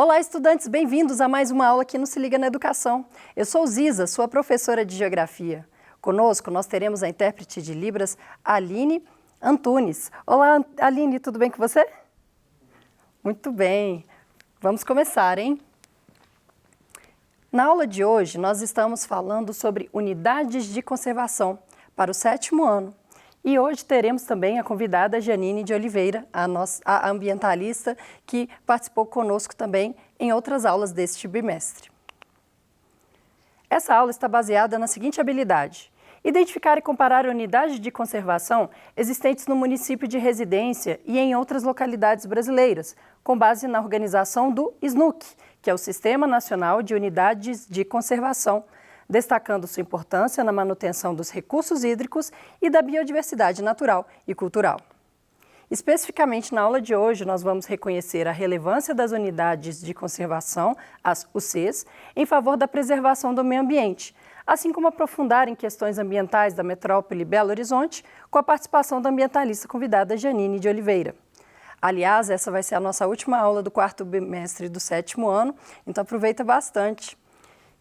Olá, estudantes, bem-vindos a mais uma aula aqui no Se Liga na Educação. Eu sou Ziza, sua professora de Geografia. Conosco nós teremos a intérprete de Libras, Aline Antunes. Olá, Aline, tudo bem com você? Muito bem. Vamos começar, hein? Na aula de hoje, nós estamos falando sobre unidades de conservação para o 7º ano. E hoje teremos também a convidada Janine de Oliveira, a ambientalista, que participou conosco também em outras aulas deste bimestre. Essa aula está baseada na seguinte habilidade: identificar e comparar unidades de conservação existentes no município de residência e em outras localidades brasileiras, com base na organização do SNUC, que é o Sistema Nacional de Unidades de Conservação, destacando sua importância na manutenção dos recursos hídricos e da biodiversidade natural e cultural. Especificamente na aula de hoje, nós vamos reconhecer a relevância das unidades de conservação, as UCs, em favor da preservação do meio ambiente, assim como aprofundar em questões ambientais da metrópole Belo Horizonte, com a participação da ambientalista convidada Janine de Oliveira. Aliás, essa vai ser a nossa última aula do 4º bimestre do 7º ano, então aproveita bastante.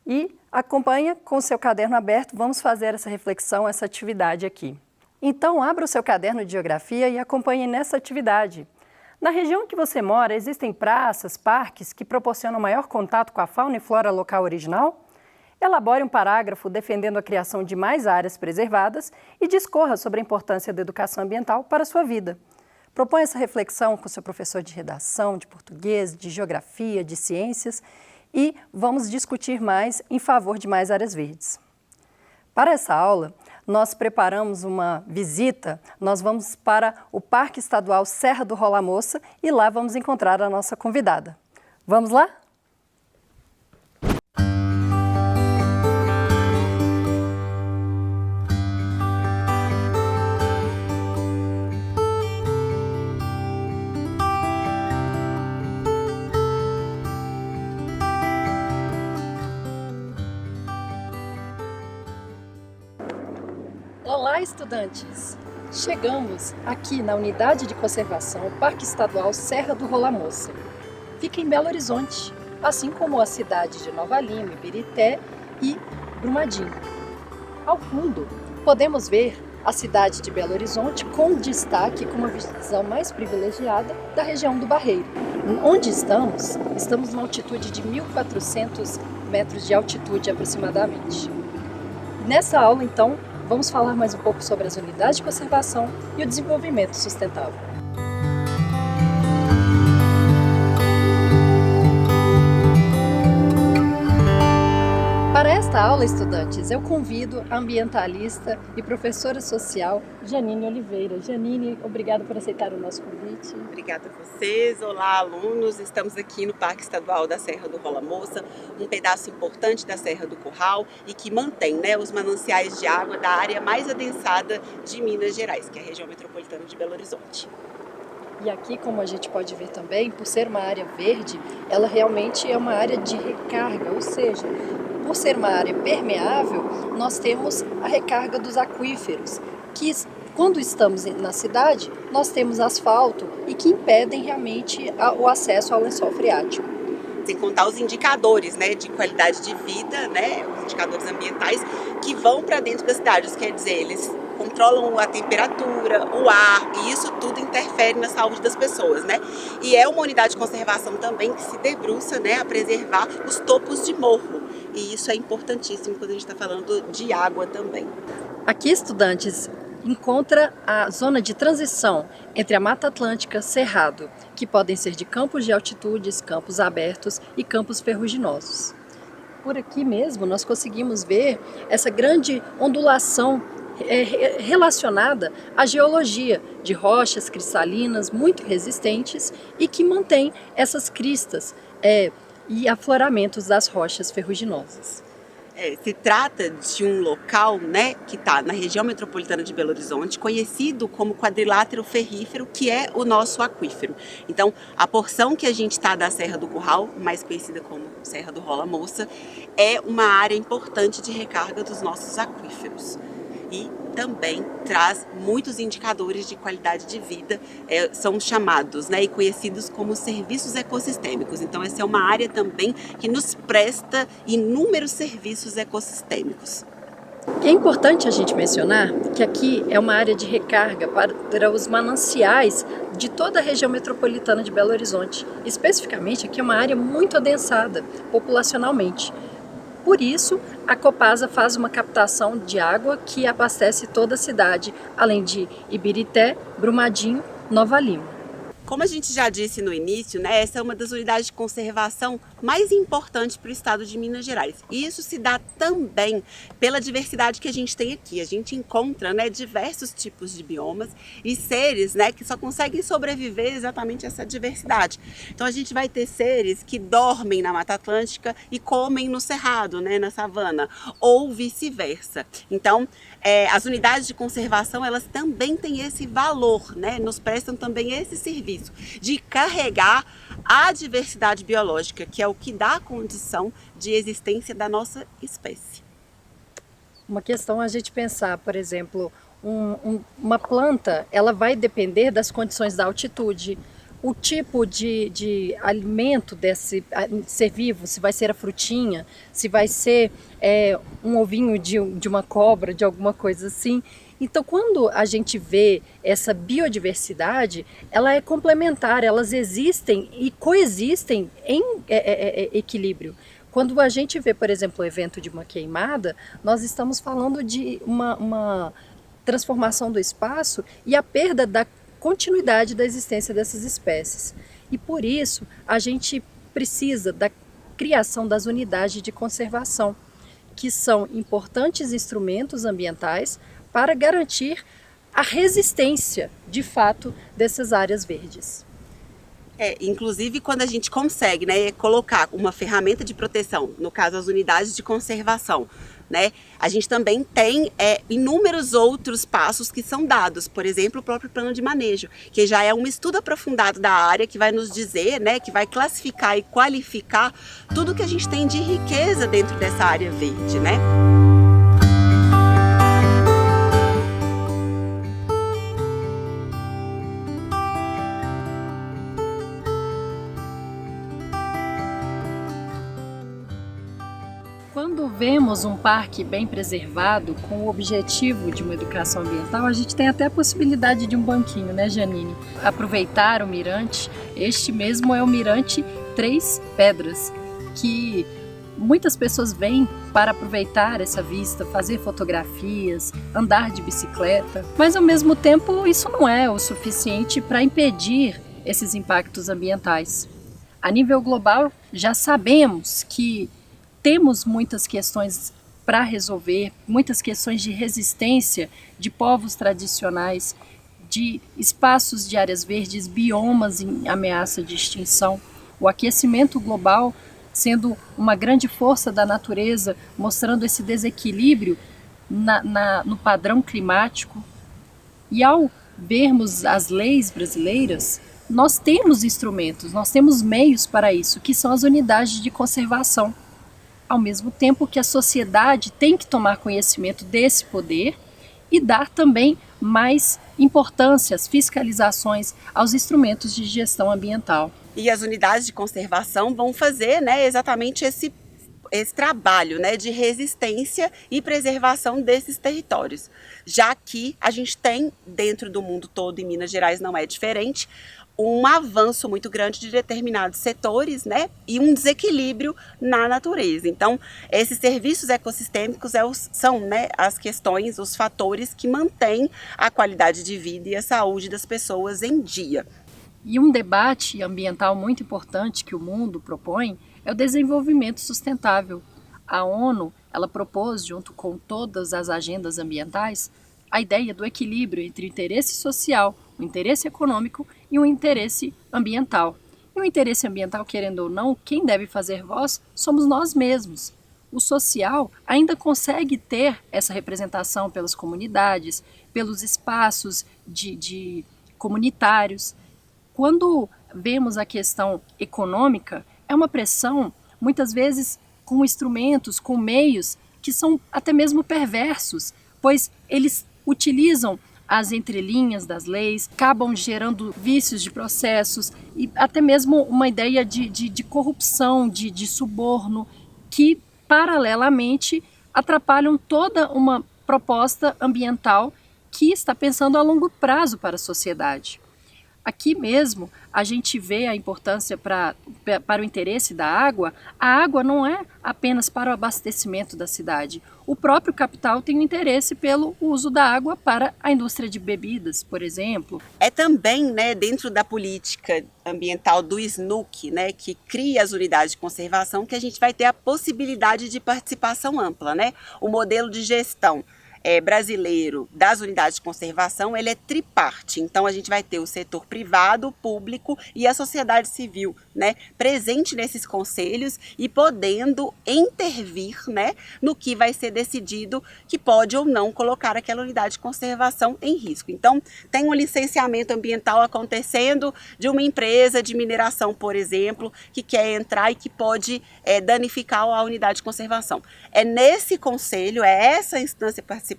E acompanha com o seu caderno aberto, vamos fazer essa reflexão, essa atividade aqui. Então, abra o seu caderno de geografia e acompanhe nessa atividade. Na região que você mora, existem praças, parques que proporcionam maior contato com a fauna e flora local original? Elabore um parágrafo defendendo a criação de mais áreas preservadas e discorra sobre a importância da educação ambiental para a sua vida. Proponha essa reflexão com seu professor de redação, de português, de geografia, de ciências, e vamos discutir mais em favor de mais áreas verdes. Para essa aula, nós preparamos uma visita, nós vamos para o Parque Estadual Serra do Rola Moça e lá vamos encontrar a nossa convidada. Vamos lá? Olá, estudantes! Chegamos aqui na Unidade de Conservação Parque Estadual Serra do Rola Moça. Fica em Belo Horizonte, assim como a cidade de Nova Lima, Ibirité e Brumadinho. Ao fundo, podemos ver a cidade de Belo Horizonte com destaque, com uma visão mais privilegiada da região do Barreiro. Onde estamos? Estamos numa altitude de 1.400 metros de altitude aproximadamente. Nessa aula, então, vamos falar mais um pouco sobre as unidades de conservação e o desenvolvimento sustentável. Para esta aula, estudantes, eu convido a ambientalista e professora social Janine Oliveira. Janine, obrigada por aceitar o nosso convite. Obrigada a vocês. Olá, alunos. Estamos aqui no Parque Estadual da Serra do Rola Moça, um pedaço importante da Serra do Curral e que mantém, os mananciais de água da área mais adensada de Minas Gerais, que é a região metropolitana de Belo Horizonte. E aqui, como a gente pode ver também, por ser uma área verde, ela realmente é uma área de recarga, ou seja, por ser uma área permeável, nós temos a recarga dos aquíferos, que quando estamos na cidade, nós temos asfalto e que impedem realmente o acesso ao lençol freático. Sem contar os indicadores, de qualidade de vida, os indicadores ambientais que vão para dentro da cidade, isso quer dizer, eles controlam a temperatura, o ar, e isso tudo interfere na saúde das pessoas, E é uma unidade de conservação também que se debruça, a preservar os topos de morro, e isso é importantíssimo quando a gente está falando de água também. Aqui, estudantes, encontra a zona de transição entre a Mata Atlântica, Cerrado, que podem ser de campos de altitudes, campos abertos e campos ferruginosos. Por aqui mesmo nós conseguimos ver essa grande ondulação relacionada à geologia de rochas cristalinas muito resistentes e que mantém essas cristas e afloramentos das rochas ferruginosas. Se trata de um local, que está na região metropolitana de Belo Horizonte, conhecido como quadrilátero ferrífero, que é o nosso aquífero. Então, a porção que a gente está da Serra do Curral, mais conhecida como Serra do Rola Moça, é uma área importante de recarga dos nossos aquíferos. E também traz muitos indicadores de qualidade de vida, são chamados, né, e conhecidos como serviços ecossistêmicos. Então essa é uma área também que nos presta inúmeros serviços ecossistêmicos. É importante a gente mencionar que aqui é uma área de recarga para os mananciais de toda a região metropolitana de Belo Horizonte. Especificamente, aqui é uma área muito adensada populacionalmente. Por isso, a Copasa faz uma captação de água que abastece toda a cidade, além de Ibirité, Brumadinho, Nova Lima. Como a gente já disse no início, né, essa é uma das unidades de conservação mais importantes para o estado de Minas Gerais. E isso se dá também pela diversidade que a gente tem aqui. A gente encontra, né, diversos tipos de biomas e seres, né, que só conseguem sobreviver exatamente a essa diversidade. Então a gente vai ter seres que dormem na Mata Atlântica e comem no Cerrado, né, na savana, ou vice-versa. Então as unidades de conservação, elas também têm esse valor, né, nos prestam também esse serviço de carregar a diversidade biológica, que é o que dá a condição de existência da nossa espécie. Uma questão é a gente pensar, por exemplo, uma planta, ela vai depender das condições da altitude, o tipo de alimento desse ser vivo, se vai ser a frutinha, se vai ser um ovinho de uma cobra, de alguma coisa assim. Então, quando a gente vê essa biodiversidade, ela é complementar, elas existem e coexistem em equilíbrio. Quando a gente vê, por exemplo, o evento de uma queimada, nós estamos falando de uma transformação do espaço e a perda da continuidade da existência dessas espécies. E por isso, a gente precisa da criação das unidades de conservação, que são importantes instrumentos ambientais para garantir a resistência, de fato, dessas áreas verdes. Inclusive quando a gente consegue, né, colocar uma ferramenta de proteção, no caso as unidades de conservação, né, a gente também tem inúmeros outros passos que são dados, por exemplo, o próprio plano de manejo, que já é um estudo aprofundado da área que vai nos dizer, né, que vai classificar e qualificar tudo que a gente tem de riqueza dentro dessa área verde, né? Quando vemos um parque bem preservado, com o objetivo de uma educação ambiental, a gente tem até a possibilidade de um banquinho, né, Janine? Aproveitar o mirante, este mesmo é o Mirante Três Pedras, que muitas pessoas vêm para aproveitar essa vista, fazer fotografias, andar de bicicleta, mas ao mesmo tempo isso não é o suficiente para impedir esses impactos ambientais. A nível global, já sabemos que temos muitas questões para resolver, muitas questões de resistência de povos tradicionais, de espaços de áreas verdes, biomas em ameaça de extinção. O aquecimento global sendo uma grande força da natureza, mostrando esse desequilíbrio no padrão climático. E ao vermos as leis brasileiras, nós temos instrumentos, nós temos meios para isso, que são as unidades de conservação. Ao mesmo tempo que a sociedade tem que tomar conhecimento desse poder e dar também mais importância às fiscalizações, aos instrumentos de gestão ambiental. E as unidades de conservação vão fazer, né, exatamente esse trabalho, né, de resistência e preservação desses territórios. Já que a gente tem, dentro do mundo todo, em Minas Gerais não é diferente, um avanço muito grande de determinados setores, né, e um desequilíbrio na natureza. Então, esses serviços ecossistêmicos são, né, as questões, os fatores que mantêm a qualidade de vida e a saúde das pessoas em dia. E um debate ambiental muito importante que o mundo propõe é o desenvolvimento sustentável. A ONU, ela propôs, junto com todas as agendas ambientais, a ideia do equilíbrio entre o interesse social, o interesse econômico e o interesse ambiental. E o interesse ambiental, querendo ou não, quem deve fazer voz somos nós mesmos. O social ainda consegue ter essa representação pelas comunidades, pelos espaços comunitários. Quando vemos a questão econômica, é uma pressão, muitas vezes com instrumentos, com meios que são até mesmo perversos, pois eles utilizam as entrelinhas das leis, acabam gerando vícios de processos e até mesmo uma ideia de corrupção, de suborno, que paralelamente atrapalham toda uma proposta ambiental que está pensando a longo prazo para a sociedade. Aqui mesmo a gente vê a importância para o interesse da água. A água não é apenas para o abastecimento da cidade. O próprio capital tem um interesse pelo uso da água para a indústria de bebidas, por exemplo. É também, né, dentro da política ambiental do SNUC, né, que cria as unidades de conservação, que a gente vai ter a possibilidade de participação ampla, né? O modelo de gestão brasileiro das unidades de conservação, ele é triparte. Então a gente vai ter o setor privado, o público e a sociedade civil, né, presente nesses conselhos e podendo intervir, né, no que vai ser decidido que pode ou não colocar aquela unidade de conservação em risco. Então tem um licenciamento ambiental acontecendo de uma empresa de mineração, por exemplo, que quer entrar e que pode danificar a unidade de conservação. É nesse conselho, é essa instância participativa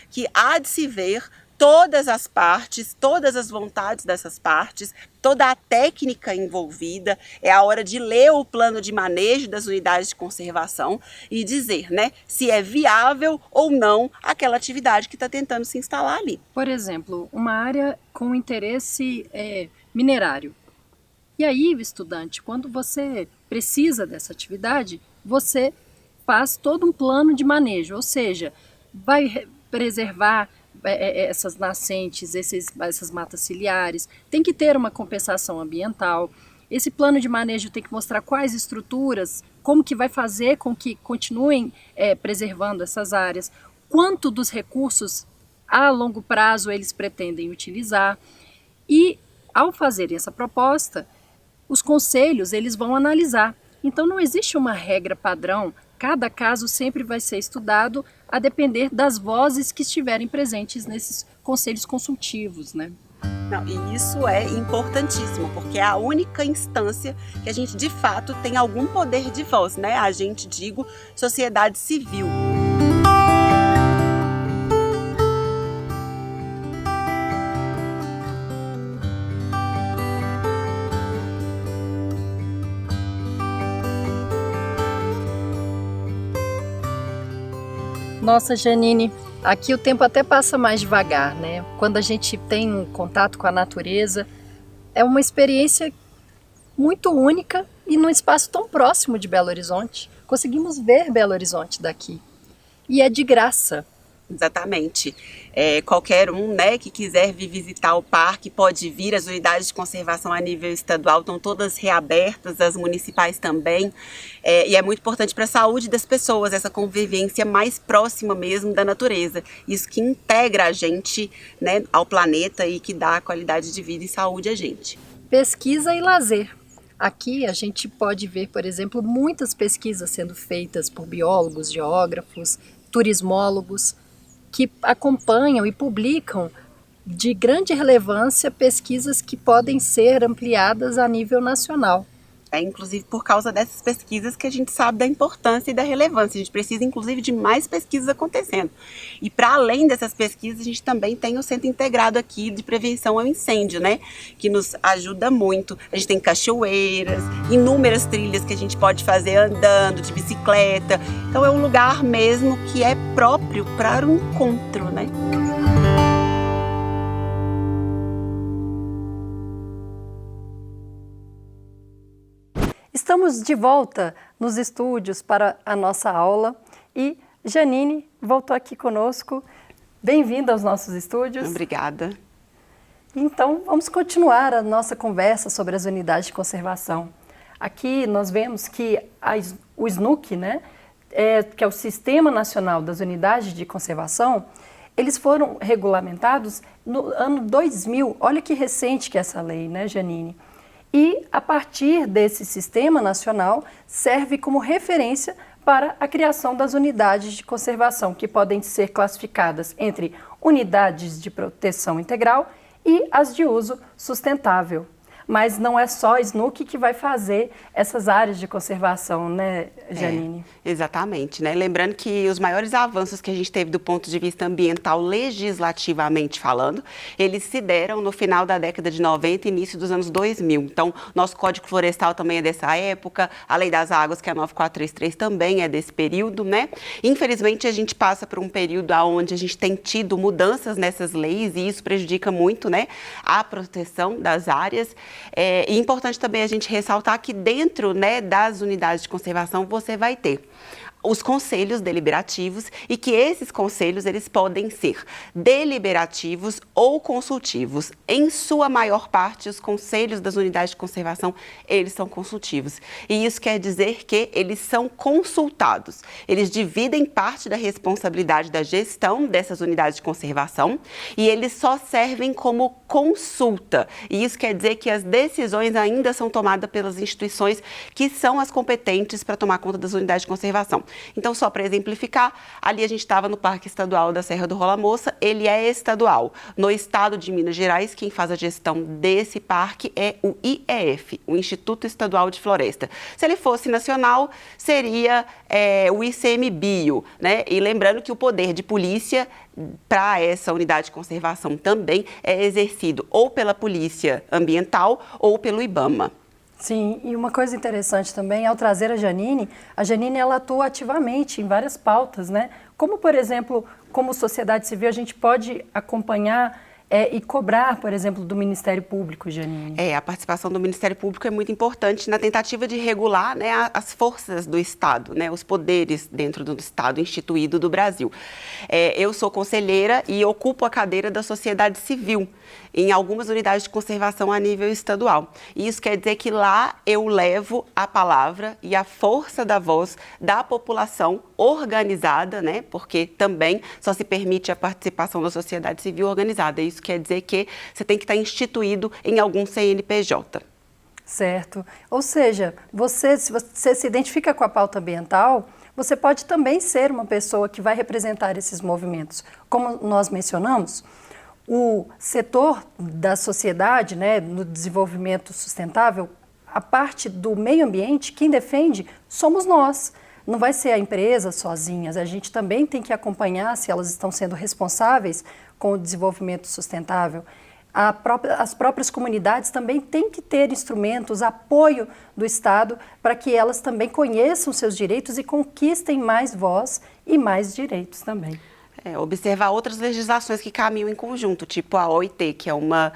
que há de se ver todas as partes, todas as vontades dessas partes, toda a técnica envolvida. É a hora de ler o plano de manejo das unidades de conservação e dizer, né, se é viável ou não aquela atividade que está tentando se instalar ali. Por exemplo, uma área com interesse minerário. E aí, estudante, quando você precisa dessa atividade, você faz todo um plano de manejo, ou seja, vai preservar essas nascentes, essas matas ciliares, tem que ter uma compensação ambiental. Esse plano de manejo tem que mostrar quais estruturas, como que vai fazer com que continuem preservando essas áreas, quanto dos recursos a longo prazo eles pretendem utilizar. E ao fazerem essa proposta, os conselhos eles vão analisar. Então não existe uma regra padrão, cada caso sempre vai ser estudado a depender das vozes que estiverem presentes nesses conselhos consultivos, né? Não, e isso é importantíssimo, porque é a única instância que a gente de fato tem algum poder de voz, né? A gente, digo, sociedade civil. Nossa, Janine, aqui o tempo até passa mais devagar, né? Quando a gente tem um contato com a natureza, é uma experiência muito única e num espaço tão próximo de Belo Horizonte. Conseguimos ver Belo Horizonte daqui. E é de graça. Exatamente. Qualquer um, né, que quiser vir visitar o parque pode vir. As unidades de conservação a nível estadual estão todas reabertas, as municipais também. E é muito importante para a saúde das pessoas, essa convivência mais próxima mesmo da natureza. Isso que integra a gente, né, ao planeta e que dá qualidade de vida e saúde a gente. Pesquisa e lazer. Aqui a gente pode ver, por exemplo, muitas pesquisas sendo feitas por biólogos, geógrafos, turismólogos, que acompanham e publicam de grande relevância pesquisas que podem ser ampliadas a nível nacional. Inclusive por causa dessas pesquisas que a gente sabe da importância e da relevância. A gente precisa inclusive de mais pesquisas acontecendo. E para além dessas pesquisas, a gente também tem o Centro Integrado aqui de Prevenção ao Incêndio, né? Que nos ajuda muito. A gente tem cachoeiras, inúmeras trilhas que a gente pode fazer andando, de bicicleta. Então é um lugar mesmo que é próprio para o encontro, né? Estamos de volta nos estúdios para a nossa aula e Janine voltou aqui conosco. Bem-vinda aos nossos estúdios. Obrigada. Então, vamos continuar a nossa conversa sobre as unidades de conservação. Aqui nós vemos que o SNUC, né, que é o Sistema Nacional das Unidades de Conservação, eles foram regulamentados no ano 2000. Olha que recente que é essa lei, né, Janine? E, a partir desse sistema nacional, serve como referência para a criação das unidades de conservação, que podem ser classificadas entre unidades de proteção integral e as de uso sustentável. mas não é só a SNUC que vai fazer essas áreas de conservação, né, Janine? Exatamente, né? Lembrando que os maiores avanços que a gente teve do ponto de vista ambiental, legislativamente falando, eles se deram no final da década de 90 e início dos anos 2000. Então, nosso Código Florestal também é dessa época, a Lei das Águas, que é a 9433, também é desse período, né? Infelizmente, a gente passa por um período onde a gente tem tido mudanças nessas leis e isso prejudica muito, né, a proteção das áreas. E é importante também a gente ressaltar que dentro, né, das unidades de conservação você vai ter os conselhos deliberativos e que esses conselhos eles podem ser deliberativos ou consultivos. Em sua maior parte, os conselhos das unidades de conservação, eles são consultivos. E isso quer dizer que eles são consultados. Eles dividem parte da responsabilidade da gestão dessas unidades de conservação e eles só servem como consulta. E isso quer dizer que as decisões ainda são tomadas pelas instituições que são as competentes para tomar conta das unidades de conservação. Então, só para exemplificar, ali a gente estava no Parque Estadual da Serra do Rola Moça, ele é estadual. No estado de Minas Gerais, quem faz a gestão desse parque é o IEF, o Instituto Estadual de Floresta. Se ele fosse nacional, seria o ICMBio, né? E lembrando que o poder de polícia para essa unidade de conservação também é exercido ou pela Polícia Ambiental ou pelo IBAMA. Sim, e uma coisa interessante também, ao trazer a Janine ela atua ativamente em várias pautas, né? Como, por exemplo, como sociedade civil, a gente pode acompanhar e cobrar, por exemplo, do Ministério Público, Janine. A participação do Ministério Público é muito importante na tentativa de regular, né, as forças do Estado, né, os poderes dentro do Estado instituído do Brasil. Eu sou conselheira e ocupo a cadeira da sociedade civil em algumas unidades de conservação a nível estadual. E isso quer dizer que lá eu levo a palavra e a força da voz da população organizada, né? Porque também só se permite a participação da sociedade civil organizada. Isso quer dizer que você tem que estar instituído em algum CNPJ. Certo. Ou seja, se você se identifica com a pauta ambiental, você pode também ser uma pessoa que vai representar esses movimentos. Como nós mencionamos, o setor da sociedade, né, no desenvolvimento sustentável, a parte do meio ambiente, quem defende somos nós. Não vai ser a empresa sozinhas, a gente também tem que acompanhar se elas estão sendo responsáveis com o desenvolvimento sustentável. As próprias comunidades também têm que ter instrumentos, apoio do Estado, para que elas também conheçam seus direitos e conquistem mais voz e mais direitos também. Observar outras legislações que caminham em conjunto, tipo a OIT, que é uma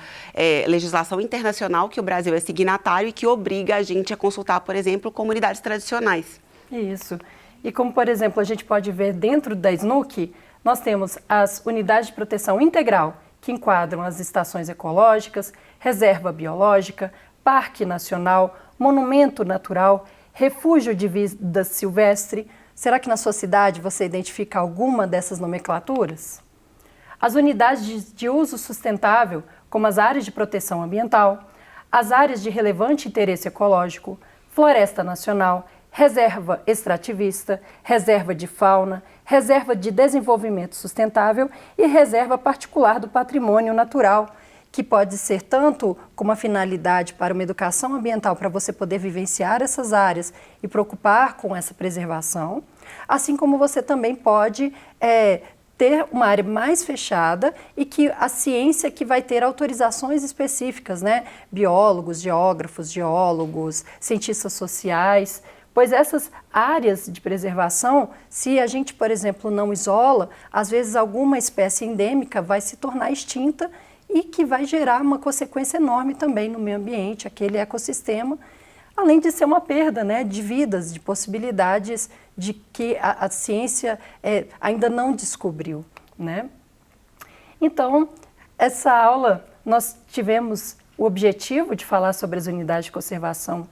legislação internacional que o Brasil é signatário e que obriga a gente a consultar, por exemplo, comunidades tradicionais. Isso. E como, por exemplo, a gente pode ver dentro da SNUC, nós temos as unidades de proteção integral, que enquadram as estações ecológicas, reserva biológica, parque nacional, monumento natural, refúgio de vida silvestre. Será que na sua cidade você identifica alguma dessas nomenclaturas? As unidades de uso sustentável, como as áreas de proteção ambiental, as áreas de relevante interesse ecológico, floresta nacional, reserva extrativista, reserva de fauna, reserva de desenvolvimento sustentável e reserva particular do patrimônio natural, que pode ser tanto com uma finalidade para uma educação ambiental, para você poder vivenciar essas áreas e preocupar com essa preservação, assim como você também pode ter uma área mais fechada e que a ciência que vai ter autorizações específicas, né? Biólogos, geógrafos, geólogos, cientistas sociais, pois essas áreas de preservação, se a gente, por exemplo, não isola, às vezes alguma espécie endêmica vai se tornar extinta e que vai gerar uma consequência enorme também no meio ambiente, aquele ecossistema, além de ser uma perda, né, de vidas, de possibilidades de que a ciência ainda não descobriu, né? Então, essa aula nós tivemos o objetivo de falar sobre as unidades de conservação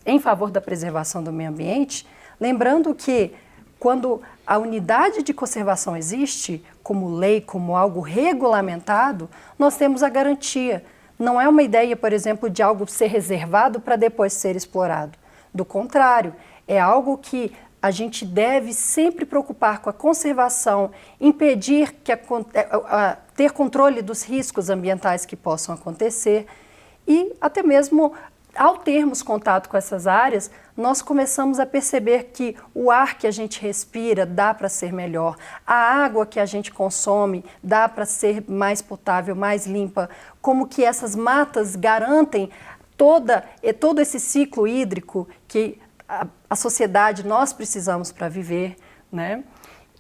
em favor da preservação do meio ambiente, lembrando que quando a unidade de conservação existe como lei, como algo regulamentado, nós temos a garantia. Não é uma ideia, por exemplo, de algo ser reservado para depois ser explorado. Do contrário, é algo que a gente deve sempre preocupar com a conservação, impedir ter controle dos riscos ambientais que possam acontecer E até mesmo ao termos contato com essas áreas, nós começamos a perceber que o ar que a gente respira dá para ser melhor, a água que a gente consome dá para ser mais potável, mais limpa, como que essas matas garantem todo esse ciclo hídrico que a sociedade, nós precisamos para viver, né?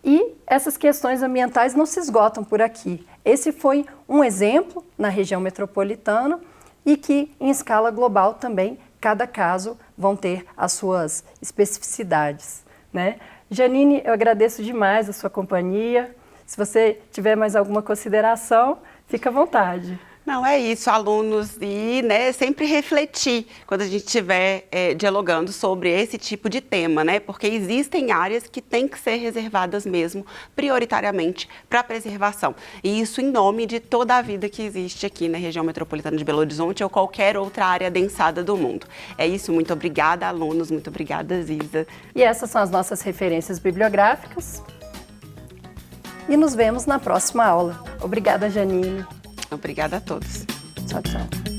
E essas questões ambientais não se esgotam por aqui. Esse foi um exemplo na região metropolitana e que, em escala global também, cada caso vão ter as suas especificidades, né? Janine, eu agradeço demais a sua companhia. Se você tiver mais alguma consideração, fica à vontade. Não, é isso, alunos, e sempre refletir quando a gente estiver dialogando sobre esse tipo de tema, né? Porque existem áreas que têm que ser reservadas mesmo, prioritariamente, para a preservação. E isso em nome de toda a vida que existe aqui na região metropolitana de Belo Horizonte ou qualquer outra área adensada do mundo. É isso, muito obrigada, alunos, muito obrigada, Ziza. E essas são as nossas referências bibliográficas. E nos vemos na próxima aula. Obrigada, Janine. Obrigada a todos. Tchau, tchau.